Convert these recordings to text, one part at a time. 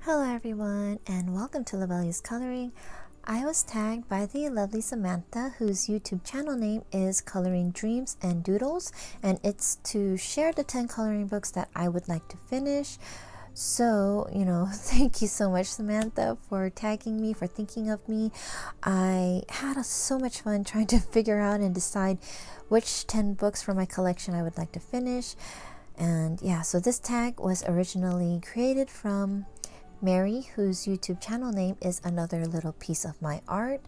Hello everyone and welcome to Lovella's Coloring. I was tagged by the lovely Samantha, whose YouTube channel name is Coloring Dreams and Doodles, and it's to share the 10 coloring books that I would like to finish. So, thank you so much, Samantha, for tagging me, for thinking of me. I had so much fun trying to figure out and decide which 10 books from my collection I would like to finish. And yeah, so this tag was originally created from Mary, whose YouTube channel name is Another Little Piece of My Art.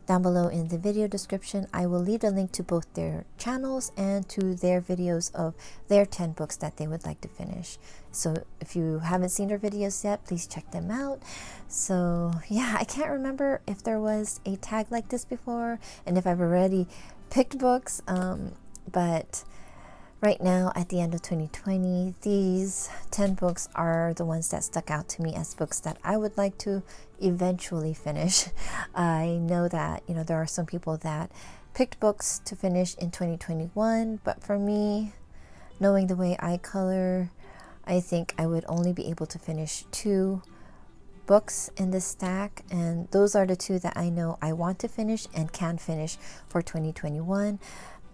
Down below in the video description, I will leave a link to both their channels and to their videos of their 10 books that they would like to finish. So if you haven't seen their videos yet, please check them out. So yeah, I can't remember if there was a tag like this before and if I've already picked books, but right now, at the end of 2020, these 10 books are the ones that stuck out to me as books that I would like to eventually finish. I know that, there are some people that picked books to finish in 2021, but for me, knowing the way I color, I think I would only be able to finish 2 books in this stack, and those are the 2 that I know I want to finish and can finish for 2021.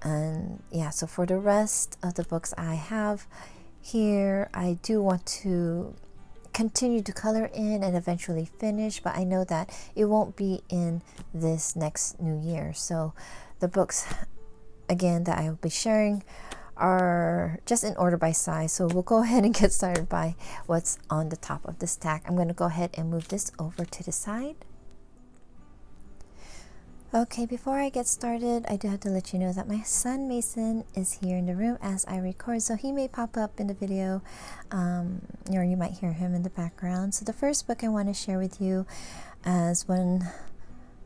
And yeah, so for the rest of the books I have here, I do want to continue to color in and eventually finish, but I know that it won't be in this next new year. So the books, again, that I will be sharing are just in order by size. So we'll go ahead and get started by what's on the top of the stack. I'm going to go ahead and move this over to the side. Okay, before I get started, I do have to let you know that my son Mason is here in the room as I record, so he may pop up in the video, or you might hear him in the background. So the first book I want to share with you as one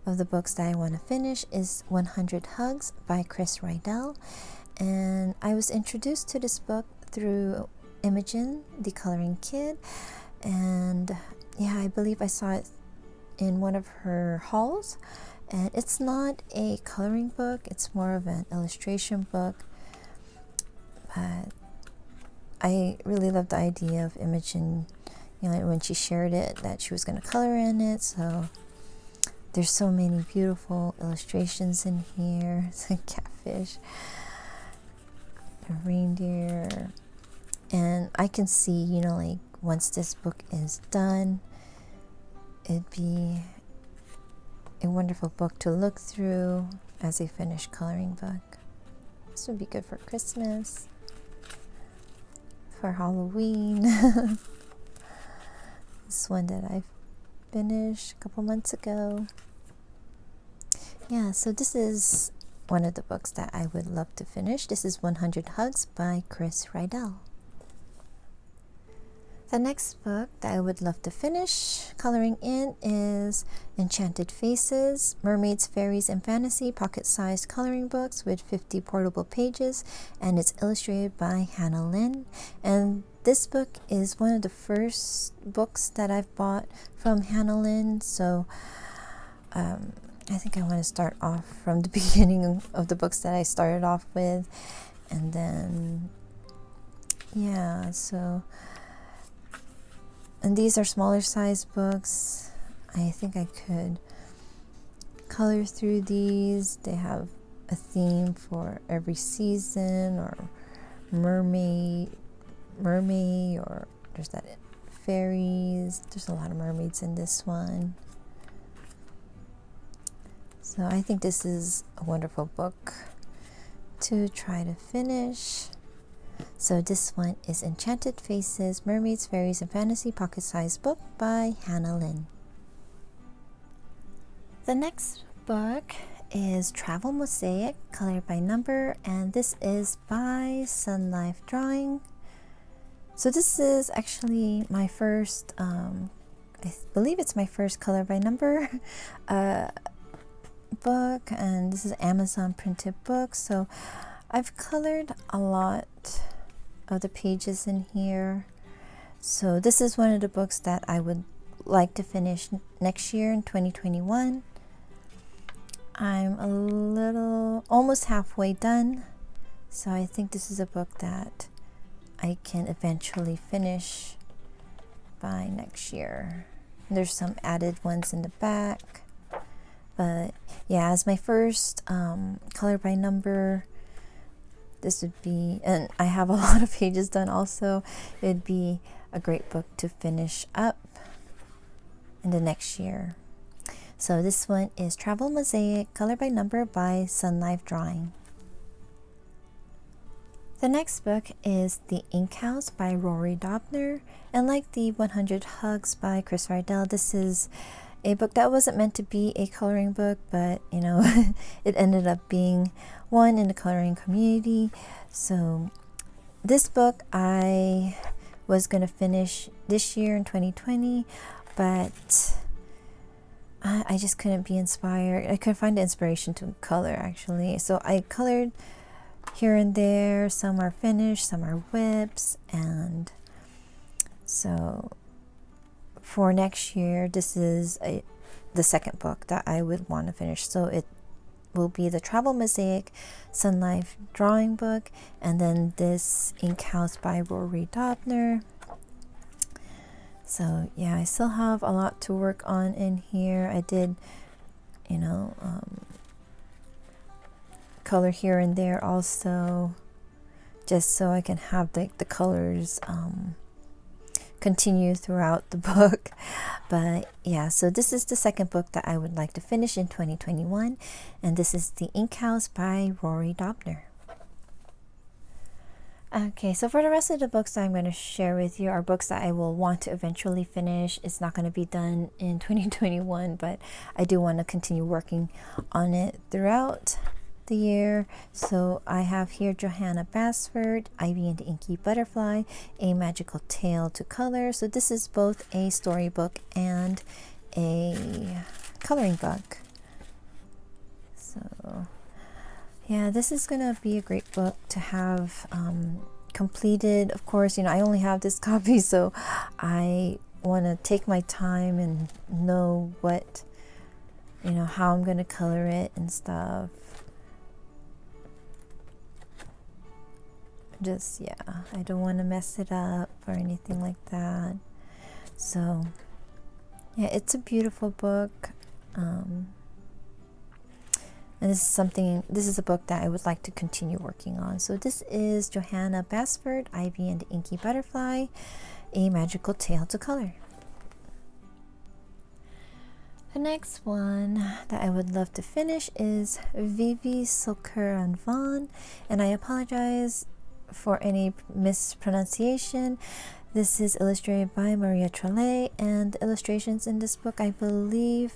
of the books that I want to finish is 100 Hugs by Rydell. And I was introduced to this book through Imogen, the coloring kid, and yeah, I believe I saw it in one of her hauls. And it's not a coloring book, it's more of an illustration book. But I really love the idea of Imogen, when she shared it, that she was going to color in it. So there's so many beautiful illustrations in here. It's a catfish, a reindeer. And I can see, once this book is done, it'd be a wonderful book to look through as a finished coloring book. This would be good for Christmas, for Halloween. This one that I finished a couple months ago. Yeah, so this is one of the books that I would love to finish. This is 100 Hugs by Rydell. The next book that I would love to finish coloring in is Enchanted Faces, Mermaids, Fairies, and Fantasy pocket-sized coloring books with 50 portable pages, and it's illustrated by Lynn. And this book is one of the first books that I've bought from Lynn, so I think I want to start off from the beginning of the books that I started off with, and then and these are smaller size books. I think I could color through these. They have a theme for every season, or mermaid, or there's that fairies. There's a lot of mermaids in this one. So I think this is a wonderful book to try to finish. So this one is Enchanted Faces, Mermaids, Fairies, and Fantasy pocket-sized book by Lynn. The next book is Travel Mosaic, colored by number, and this is by Sun Life Drawing. So this is actually my first, I believe it's my first color by number book, and this is an Amazon printed book. So I've colored a lot of the pages in here. So this is one of the books that I would like to finish next year in 2021. I'm almost halfway done. So I think this is a book that I can eventually finish by next year. There's some added ones in the back. But yeah, as my first color by number, this would be, and I have a lot of pages done also, it would be a great book to finish up in the next year. So this one is Travel Mosaic, color by number by Sun Life Drawing. The next book is The Ink House by Rory Dobner, and like the 100 Hugs by Chris Rydell, this is a book that wasn't meant to be a coloring book, but you know, it ended up being one in the coloring community. So this book I was going to finish this year in 2020, but I just couldn't be inspired. I couldn't find the inspiration to color, actually. So I colored here and there. Some are finished, some are whips. And so for next year, this is the second book that I would want to finish. So it will be the Travel Mosaic Sun Life Drawing book, and then this Ink House by Rory Dobner. So yeah, I still have a lot to work on in here. I did, you know, color here and there also, just so I can have the colors continue throughout the book. But yeah, so this is the second book that I would like to finish in 2021, and this is The Ink House by Rory Dobner. Okay, so for the rest of the books that I'm going to share with you are books that I will want to eventually finish. It's not going to be done in 2021, but I do want to continue working on it throughout the year. So I have here Johanna Basford, Ivy and the Inky Butterfly, A Magical Tale to Color. So this is both a storybook and a coloring book. So yeah, this is going to be a great book to have completed. Of course, you know, I only have this copy, so I want to take my time and know what, you know, how I'm going to color it and stuff. Just, yeah, I don't want to mess it up or anything like that. So, yeah, it's a beautiful book. And this is a book that I would like to continue working on. So this is Johanna Basford, Ivy and the Inky Butterfly, A Magical Tale to Color. The next one that I would love to finish is Vivi Soker and Vaughn, and I apologize for any mispronunciation. This is illustrated by Maria Trollet, and the illustrations in this book, I believe,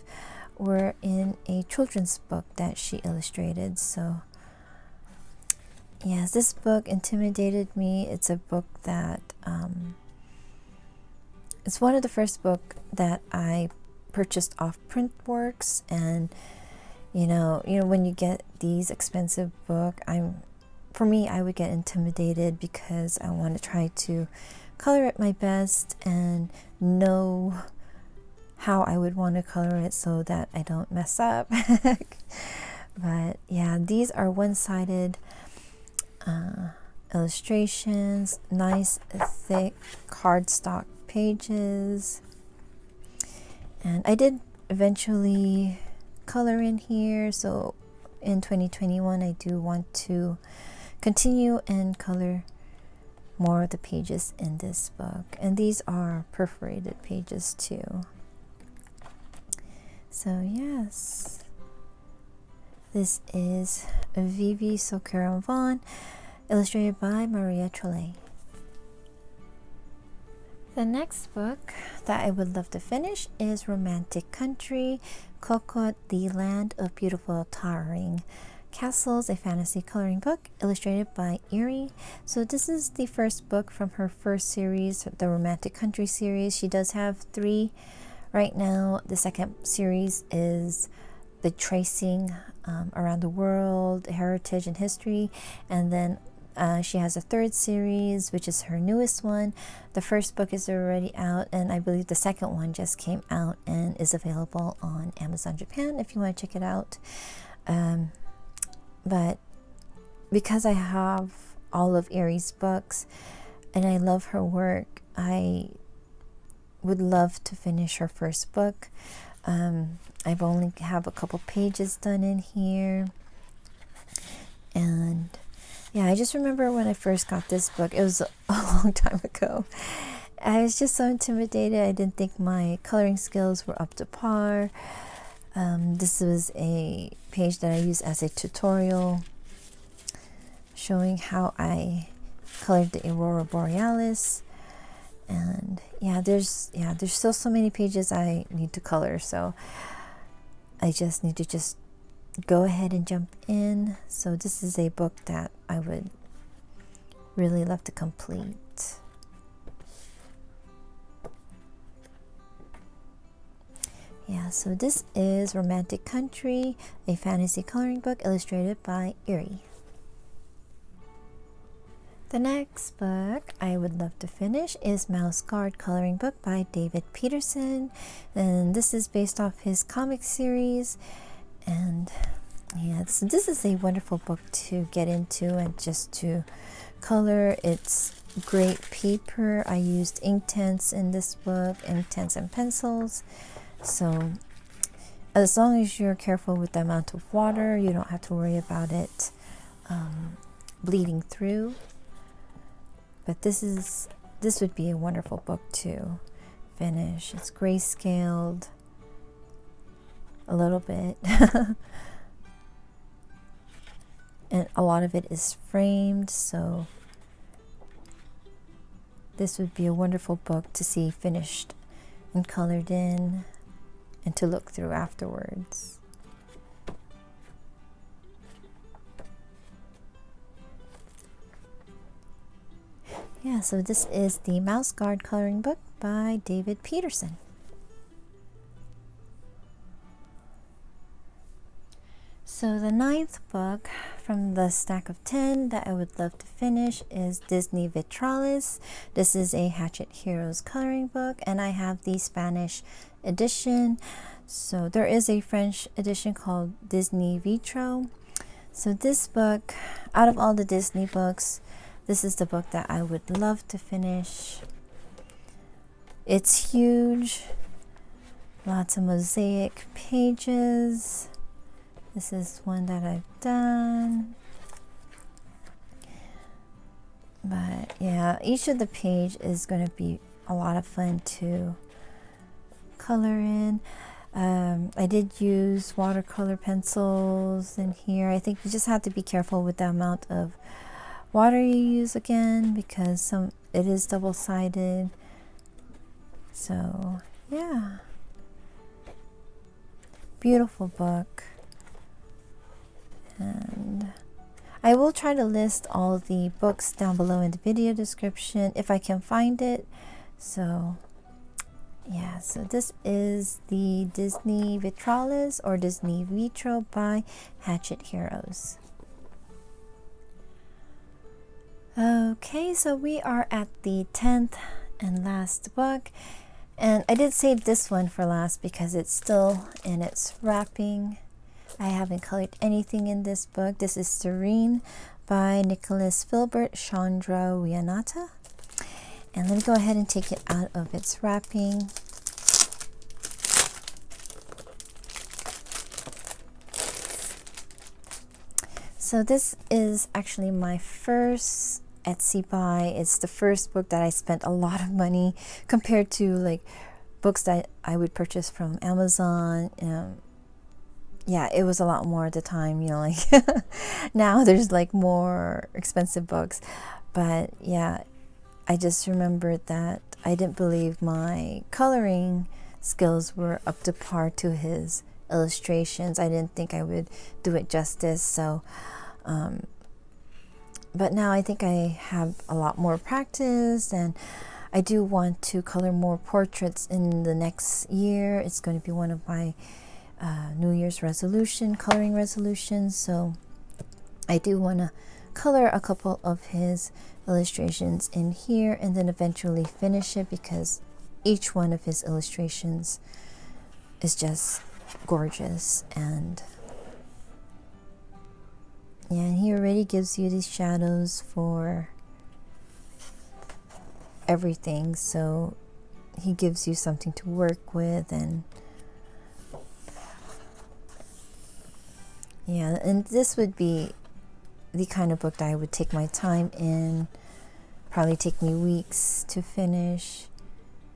were in a children's book that she illustrated. So yes, this book intimidated me. It's a book that it's one of the first book that I purchased off Printworks, and you know when you get these expensive book, for me I would get intimidated because I want to try to color it my best and know how I would want to color it so that I don't mess up. But yeah, these are one-sided illustrations, nice thick cardstock pages, and I did eventually color in here. So in 2021 I do want to continue and color more of the pages in this book, and these are perforated pages too. So yes, this is Vivi Soker Vaughn, illustrated by Maria Trollet. The next book that I would love to finish is Romantic Country, Kokot, the Land of Beautiful Towering Castles, a fantasy coloring book, illustrated by Eriy. So this is the first book from her first series, the Romantic Country series. She does have 3 right now. The second series is the tracing around the world, heritage and history, and then she has a 3rd series, which is her newest one. The first book is already out, and I believe the second one just came out and is available on Amazon Japan if you want to check it out. But because I have all of Eriy's books and I love her work, I would love to finish her first book. I've only have a couple pages done in here. And yeah, I just remember when I first got this book, it was a long time ago. I was just so intimidated. I didn't think my coloring skills were up to par. This was a page that I used as a tutorial showing how I colored the Aurora Borealis. And yeah, there's still so many pages I need to color, so I just need to go ahead and jump in. So this is a book that I would really love to complete. Yeah, so this is Romantic Country, a fantasy coloring book illustrated by Eriy. The next book I would love to finish is Mouse Guard coloring book by David Peterson, and this is based off his comic series. And yeah, so this is a wonderful book to get into and just to color. It's great paper. I used Inktense in this book, Inktense and pencils. So as long as you're careful with the amount of water, you don't have to worry about it bleeding through. But this would be a wonderful book to finish. It's grayscaled a little bit. And a lot of it is framed, so this would be a wonderful book to see finished and colored in and to look through afterwards. Yeah, so this is the Mouse Guard coloring book by David Peterson. So the 9th book from the stack of 10 that I would love to finish is Disney Vitralis. This is a Hatchet Heroes coloring book, and I have the Spanish edition. So there is a French edition called Disney Vitro. So this book, out of all the Disney books, this is the book that I would love to finish. It's huge, lots of mosaic pages. This is one that I've done. But yeah, each of the page is going to be a lot of fun to color in. I did use watercolor pencils in here. I think you just have to be careful with the amount of water you use again, because it is double-sided. So yeah, beautiful book. And I will try to list all the books down below in the video description if I can find it. So yeah, so this is the Disney Vitralis or Disney Vitro by Hatchet Heroes. Okay, so we are at the 10th and last book, and I did save this one for last because it's still in its wrapping. I haven't colored anything in this book. This is Serene by Nicholas Filbert Chandra Wianata. And let me go ahead and take it out of its wrapping. So this is actually my first Etsy buy. It's the first book that I spent a lot of money compared to like books that I would purchase from Amazon. Yeah, it was a lot more at the time, you know, like now there's like more expensive books. But yeah, I just remembered that I didn't believe my coloring skills were up to par to his illustrations. I didn't think I would do it justice. So but now I think I have a lot more practice, and I do want to color more portraits in the next year. It's going to be one of my New Year's coloring resolutions. So I do want to color a couple of his illustrations in here and then eventually finish it, because each one of his illustrations is just gorgeous. And yeah, and he already gives you these shadows for everything. So he gives you something to work with. And yeah, and this would be the kind of book that I would take my time in, probably take me weeks to finish,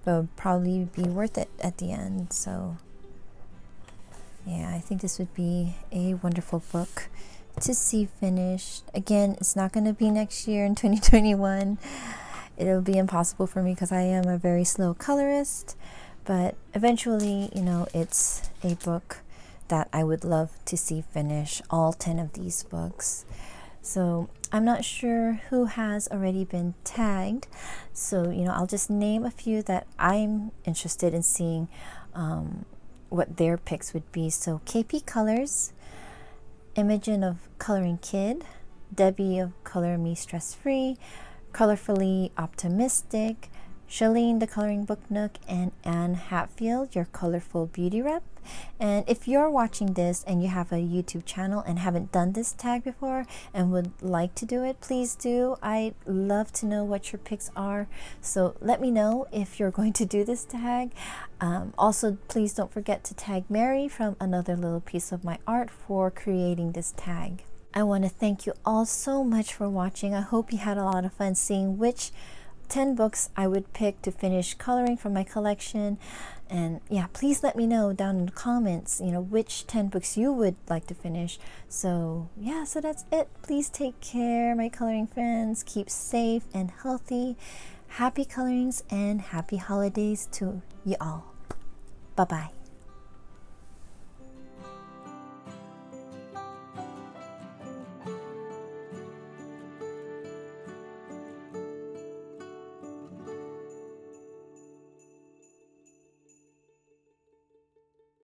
but probably be worth it at the end. So yeah, I think this would be a wonderful book to see finished. Again, it's not going to be next year in 2021. It'll be impossible for me because I am a very slow colorist, but eventually, you know, it's a book that I would love to see finish, all 10 of these books. So I'm not sure who has already been tagged, so you know, I'll just name a few that I'm interested in seeing what their picks would be. So KP Colors, Imogen of Coloring Kid, Debbie of Color Me Stress Free, Colorfully Optimistic, Shalene the Coloring Book Nook, and Anne Hatfield, your colorful beauty rep. And if you're watching this and you have a YouTube channel and haven't done this tag before and would like to do it, please do. I'd love to know what your picks are, so let me know if you're going to do this tag. Also, please don't forget to tag Mary from Another Little Piece of My Art for creating this tag. I want to thank you all so much for watching. I hope you had a lot of fun seeing which 10 books I would pick to finish coloring from my collection. And yeah, please let me know down in the comments, you know, which 10 books you would like to finish. So yeah, so that's it. Please take care, my coloring friends. Keep safe and healthy. Happy colorings and happy holidays to you all. Bye-bye.